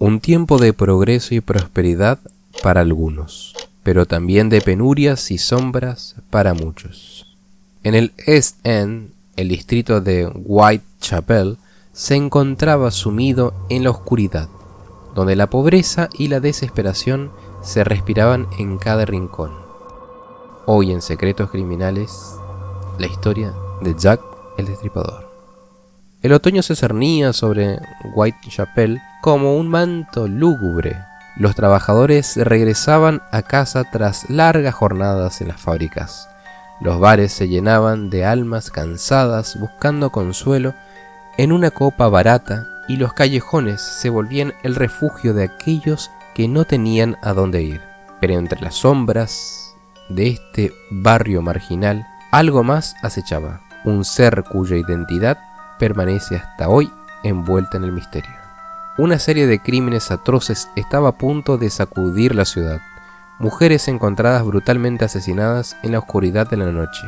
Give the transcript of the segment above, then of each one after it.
Un tiempo de progreso y prosperidad para algunos, pero también de penurias y sombras para muchos. En el East End, el distrito de Whitechapel se encontraba sumido en la oscuridad, donde la pobreza y la desesperación se respiraban en cada rincón. Hoy en Secretos Criminales, la historia de Jack el Destripador. El otoño se cernía sobre Whitechapel como un manto lúgubre. Los trabajadores regresaban a casa tras largas jornadas en las fábricas. Los bares se llenaban de almas cansadas buscando consuelo en una copa barata, y los callejones se volvían el refugio de aquellos que no tenían a dónde ir. Pero entre las sombras de este barrio marginal, algo más acechaba, un ser cuya identidad permanece hasta hoy envuelta en el misterio. Una serie de crímenes atroces estaba a punto de sacudir la ciudad. Mujeres encontradas brutalmente asesinadas en la oscuridad de la noche.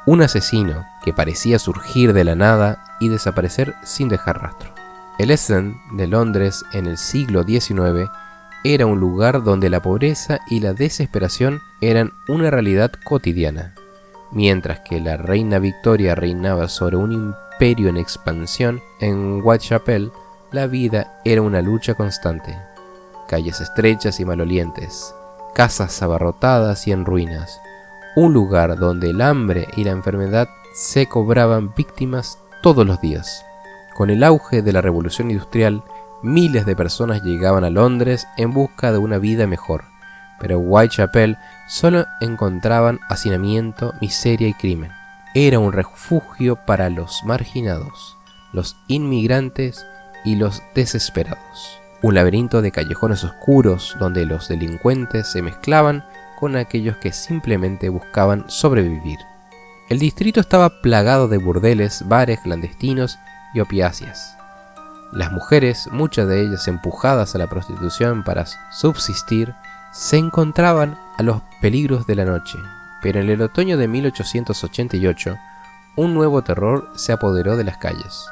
Un asesino que parecía surgir de la nada y desaparecer sin dejar rastro. El East End de Londres en el siglo XIX era un lugar donde la pobreza y la desesperación eran una realidad cotidiana. Mientras que la reina Victoria reinaba sobre un imperio en expansión, en Whitechapel la vida era una lucha constante. Calles estrechas y malolientes, casas abarrotadas y en ruinas, un lugar donde el hambre y la enfermedad se cobraban víctimas todos los días. Con el auge de la revolución industrial, miles de personas llegaban a Londres en busca de una vida mejor, pero en Whitechapel solo encontraban hacinamiento, miseria y crimen. Era un refugio para los marginados, los inmigrantes y los desesperados. Un laberinto de callejones oscuros donde los delincuentes se mezclaban con aquellos que simplemente buscaban sobrevivir. El distrito estaba plagado de burdeles, bares clandestinos y opiáceas. Las mujeres, muchas de ellas empujadas a la prostitución para subsistir, se encontraban a los peligros de la noche. Pero en el otoño de 1888, un nuevo terror se apoderó de las calles.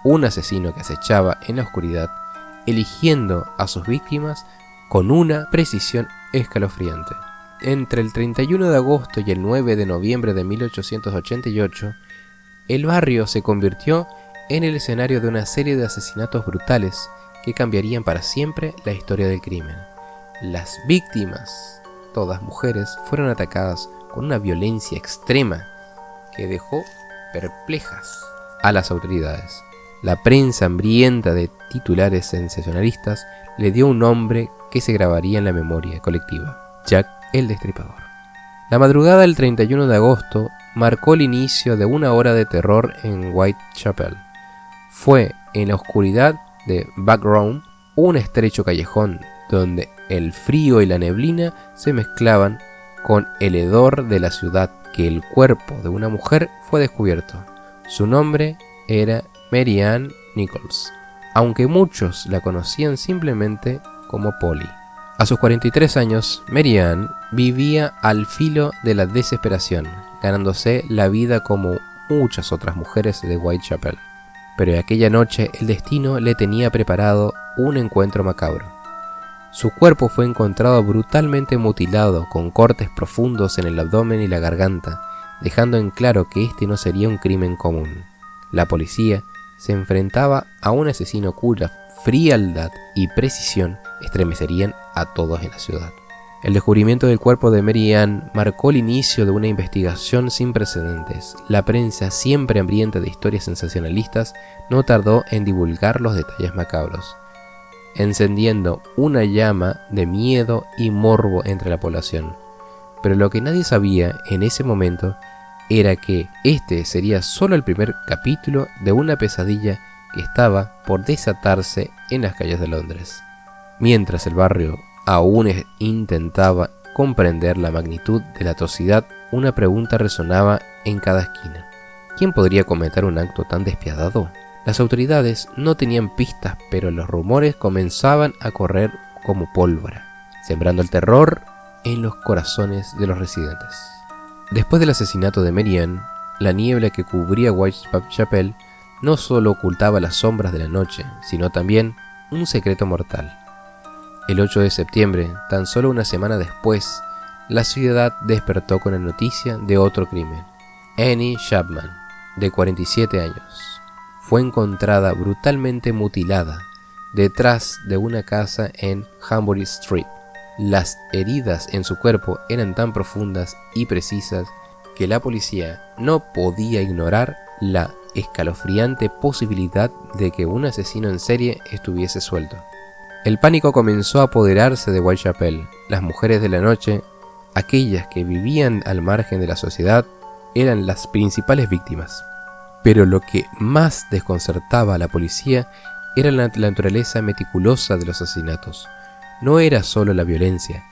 Un asesino que acechaba en la oscuridad, eligiendo a sus víctimas con una precisión escalofriante. Entre el 31 de agosto y el 9 de noviembre de 1888, el barrio se convirtió en el escenario de una serie de asesinatos brutales que cambiarían para siempre la historia del crimen. Las víctimas, todas mujeres, fueron atacadas con una violencia extrema que dejó perplejas a las autoridades. La prensa hambrienta de titulares sensacionalistas le dio un nombre que se grabaría en la memoria colectiva: Jack el Destripador. La madrugada del 31 de agosto marcó el inicio de una hora de terror en Whitechapel. Fue en la oscuridad de Backroom, un estrecho callejón donde el frío y la neblina se mezclaban con el hedor de la ciudad, que el cuerpo de una mujer fue descubierto. Su nombre era Mary Ann Nichols, aunque muchos la conocían simplemente como Polly. A sus 43 años, Mary Ann vivía al filo de la desesperación, ganándose la vida como muchas otras mujeres de Whitechapel. Pero aquella noche el destino le tenía preparado un encuentro macabro. Su cuerpo fue encontrado brutalmente mutilado, con cortes profundos en el abdomen y la garganta, dejando en claro que este no sería un crimen común. La policía se enfrentaba a un asesino cuya frialdad y precisión estremecerían a todos en la ciudad. El descubrimiento del cuerpo de Mary Ann marcó el inicio de una investigación sin precedentes. La prensa, siempre hambrienta de historias sensacionalistas, no tardó en divulgar los detalles macabros, encendiendo una llama de miedo y morbo entre la población. Pero lo que nadie sabía en ese momento era que este sería solo el primer capítulo de una pesadilla que estaba por desatarse en las calles de Londres. Mientras el barrio aún intentaba comprender la magnitud de la atrocidad, una pregunta resonaba en cada esquina: ¿quién podría cometer un acto tan despiadado? Las autoridades no tenían pistas, pero los rumores comenzaban a correr como pólvora, sembrando el terror en los corazones de los residentes. Después del asesinato de Mary Ann, la niebla que cubría Whitechapel no solo ocultaba las sombras de la noche, sino también un secreto mortal. El 8 de septiembre, tan solo una semana después, la ciudad despertó con la noticia de otro crimen. Annie Chapman, de 47 años, fue encontrada brutalmente mutilada detrás de una casa en Hambury Street. Las heridas en su cuerpo eran tan profundas y precisas que la policía no podía ignorar la escalofriante posibilidad de que un asesino en serie estuviese suelto. El pánico comenzó a apoderarse de Whitechapel. Las mujeres de la noche, aquellas que vivían al margen de la sociedad, eran las principales víctimas. Pero lo que más desconcertaba a la policía era la naturaleza meticulosa de los asesinatos. No era solo la violencia,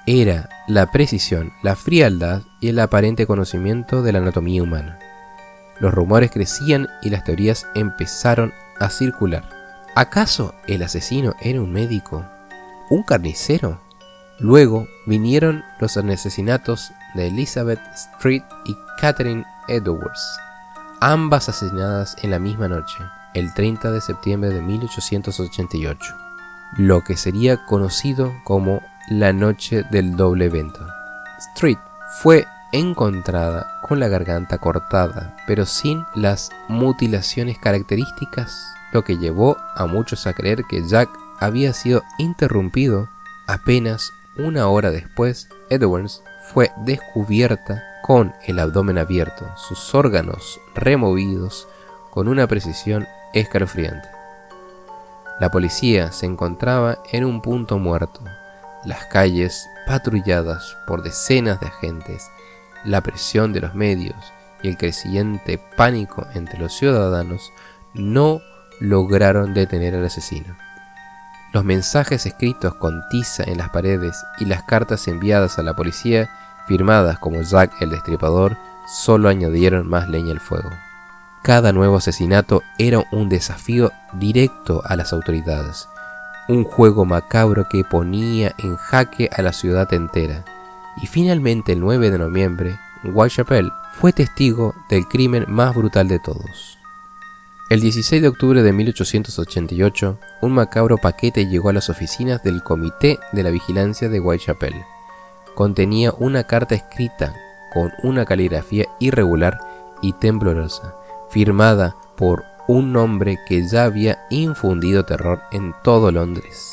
era la precisión, la frialdad y el aparente conocimiento de la anatomía humana. Los rumores crecían y las teorías empezaron a circular. ¿Acaso el asesino era un médico? ¿Un carnicero? Luego vinieron los asesinatos de Elizabeth Street y Catherine Edwards, ambas asesinadas en la misma noche, el 30 de septiembre de 1888, lo que sería conocido como la noche del doble evento. Street fue encontrada con la garganta cortada, pero sin las mutilaciones características, lo que llevó a muchos a creer que Jack había sido interrumpido. Apenas una hora después, Edwards fue descubierta con el abdomen abierto, sus órganos removidos con una precisión escalofriante. La policía se encontraba en un punto muerto, las calles patrulladas por decenas de agentes, la presión de los medios y el creciente pánico entre los ciudadanos no lograron detener al asesino. Los mensajes escritos con tiza en las paredes y las cartas enviadas a la policía, firmadas como Jack el Destripador, solo añadieron más leña al fuego. Cada nuevo asesinato era un desafío directo a las autoridades, un juego macabro que ponía en jaque a la ciudad entera. Y finalmente el 9 de noviembre, Whitechapel fue testigo del crimen más brutal de todos. El 16 de octubre de 1888, un macabro paquete llegó a las oficinas del Comité de la Vigilancia de Whitechapel. Contenía una carta escrita con una caligrafía irregular y temblorosa, firmada por un hombre que ya había infundido terror en todo Londres,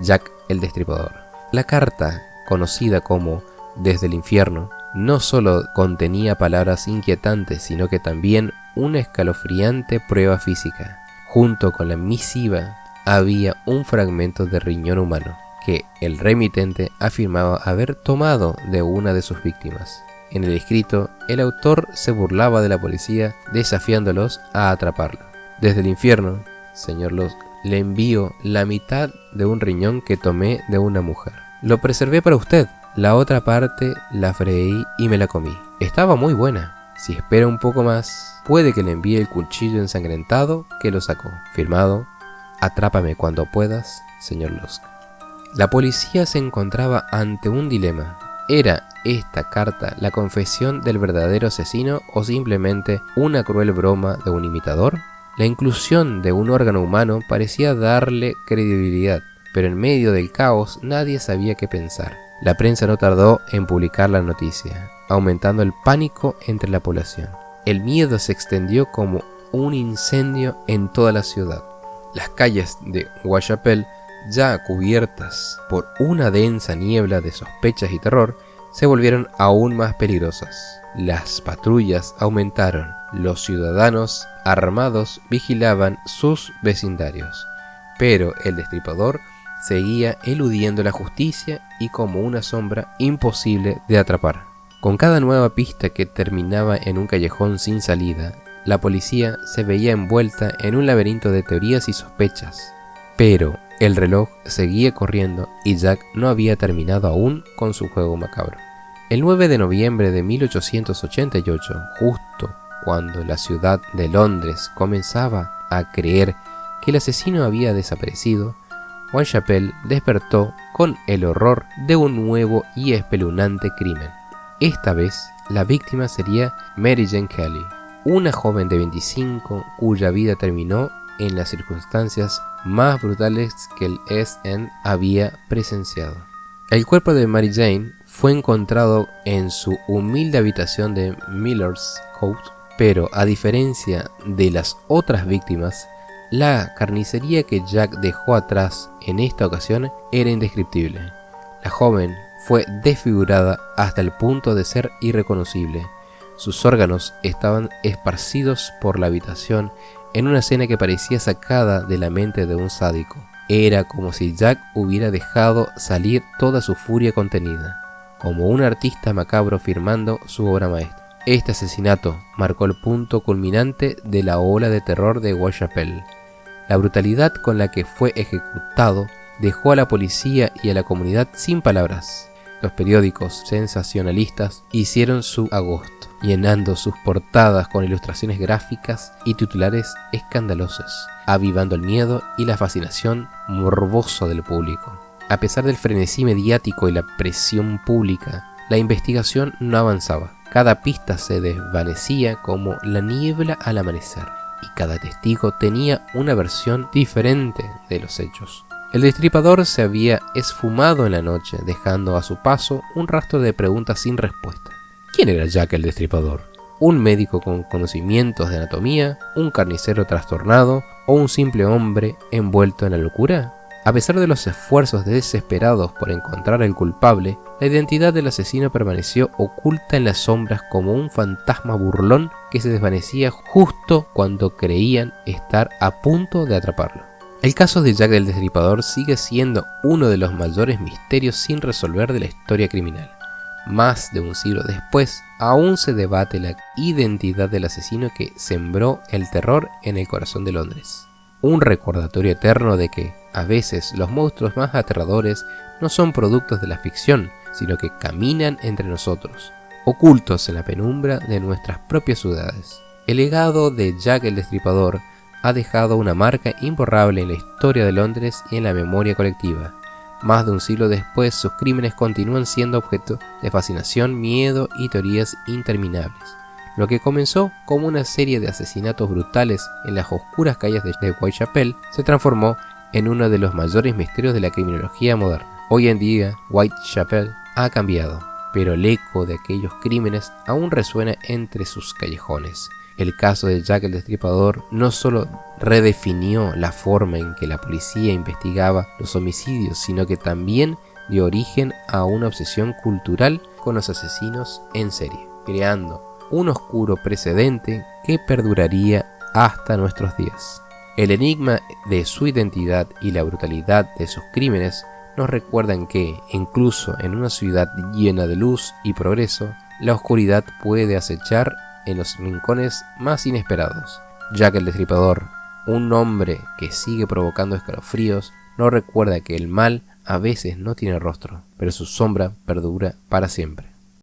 Jack el Destripador. La carta, conocida como Desde el Infierno, no solo contenía palabras inquietantes, sino que también una escalofriante prueba física. Junto con la misiva había un fragmento de riñón humano que el remitente afirmaba haber tomado de una de sus víctimas. En el escrito, el autor se burlaba de la policía, desafiándolos a atraparlo. Desde el infierno, señor Lusk, le envío la mitad de un riñón que tomé de una mujer. Lo preservé para usted. La otra parte la freí y me la comí. Estaba muy buena. Si espera un poco más, puede que le envíe el cuchillo ensangrentado que lo sacó. Firmado, atrápame cuando puedas, señor Lusk. La policía se encontraba ante un dilema. ¿Era esta carta la confesión del verdadero asesino o simplemente una cruel broma de un imitador? La inclusión de un órgano humano parecía darle credibilidad, pero en medio del caos nadie sabía qué pensar. La prensa no tardó en publicar la noticia, aumentando el pánico entre la población. El miedo se extendió como un incendio en toda la ciudad. Las calles de Whitechapel, ya cubiertas por una densa niebla de sospechas y terror, se volvieron aún más peligrosas. Las patrullas aumentaron. Los ciudadanos armados vigilaban sus vecindarios, pero el destripador seguía eludiendo la justicia y como una sombra imposible de atrapar. Con cada nueva pista que terminaba en un callejón sin salida, la policía se veía envuelta en un laberinto de teorías y sospechas. Pero el reloj seguía corriendo y Jack no había terminado aún con su juego macabro. El 9 de noviembre de 1888, justo cuando la ciudad de Londres comenzaba a creer que el asesino había desaparecido, Whitechapel despertó con el horror de un nuevo y espeluznante crimen. Esta vez, la víctima sería Mary Jane Kelly, una joven de 25 cuya vida terminó en las circunstancias más brutales que el East End había presenciado. El cuerpo de Mary Jane fue encontrado en su humilde habitación de Miller's Court, pero a diferencia de las otras víctimas, la carnicería que Jack dejó atrás en esta ocasión era indescriptible. La joven fue desfigurada hasta el punto de ser irreconocible. Sus órganos estaban esparcidos por la habitación en una escena que parecía sacada de la mente de un sádico. Era como si Jack hubiera dejado salir toda su furia contenida, como un artista macabro firmando su obra maestra. Este asesinato marcó el punto culminante de la ola de terror de Whitechapel. La brutalidad con la que fue ejecutado dejó a la policía y a la comunidad sin palabras. Los periódicos sensacionalistas hicieron su agosto, llenando sus portadas con ilustraciones gráficas y titulares escandalosos, avivando el miedo y la fascinación morbosa del público. A pesar del frenesí mediático y la presión pública, la investigación no avanzaba. Cada pista se desvanecía como la niebla al amanecer, y cada testigo tenía una versión diferente de los hechos. El destripador se había esfumado en la noche, dejando a su paso un rastro de preguntas sin respuesta. ¿Quién era Jack el Destripador? ¿Un médico con conocimientos de anatomía? ¿Un carnicero trastornado? ¿O un simple hombre envuelto en la locura? A pesar de los esfuerzos desesperados por encontrar al culpable, la identidad del asesino permaneció oculta en las sombras como un fantasma burlón que se desvanecía justo cuando creían estar a punto de atraparlo. El caso de Jack el Destripador sigue siendo uno de los mayores misterios sin resolver de la historia criminal. Más de un siglo después, aún se debate la identidad del asesino que sembró el terror en el corazón de Londres. Un recordatorio eterno de que, a veces, los monstruos más aterradores no son productos de la ficción, sino que caminan entre nosotros, ocultos en la penumbra de nuestras propias ciudades. El legado de Jack el Destripador ha dejado una marca imborrable en la historia de Londres y en la memoria colectiva. Más de un siglo después, sus crímenes continúan siendo objeto de fascinación, miedo y teorías interminables. Lo que comenzó como una serie de asesinatos brutales en las oscuras calles de Whitechapel se transformó en uno de los mayores misterios de la criminología moderna. Hoy en día, Whitechapel ha cambiado, pero el eco de aquellos crímenes aún resuena entre sus callejones. El caso de Jack el Destripador no solo redefinió la forma en que la policía investigaba los homicidios, sino que también dio origen a una obsesión cultural con los asesinos en serie, creando un oscuro precedente que perduraría hasta nuestros días. El enigma de su identidad y la brutalidad de sus crímenes nos recuerdan que, incluso en una ciudad llena de luz y progreso, la oscuridad puede acechar en los rincones más inesperados. Jack el Destripador, un hombre que sigue provocando escalofríos, nos recuerda que el mal a veces no tiene rostro, pero su sombra perdura para siempre.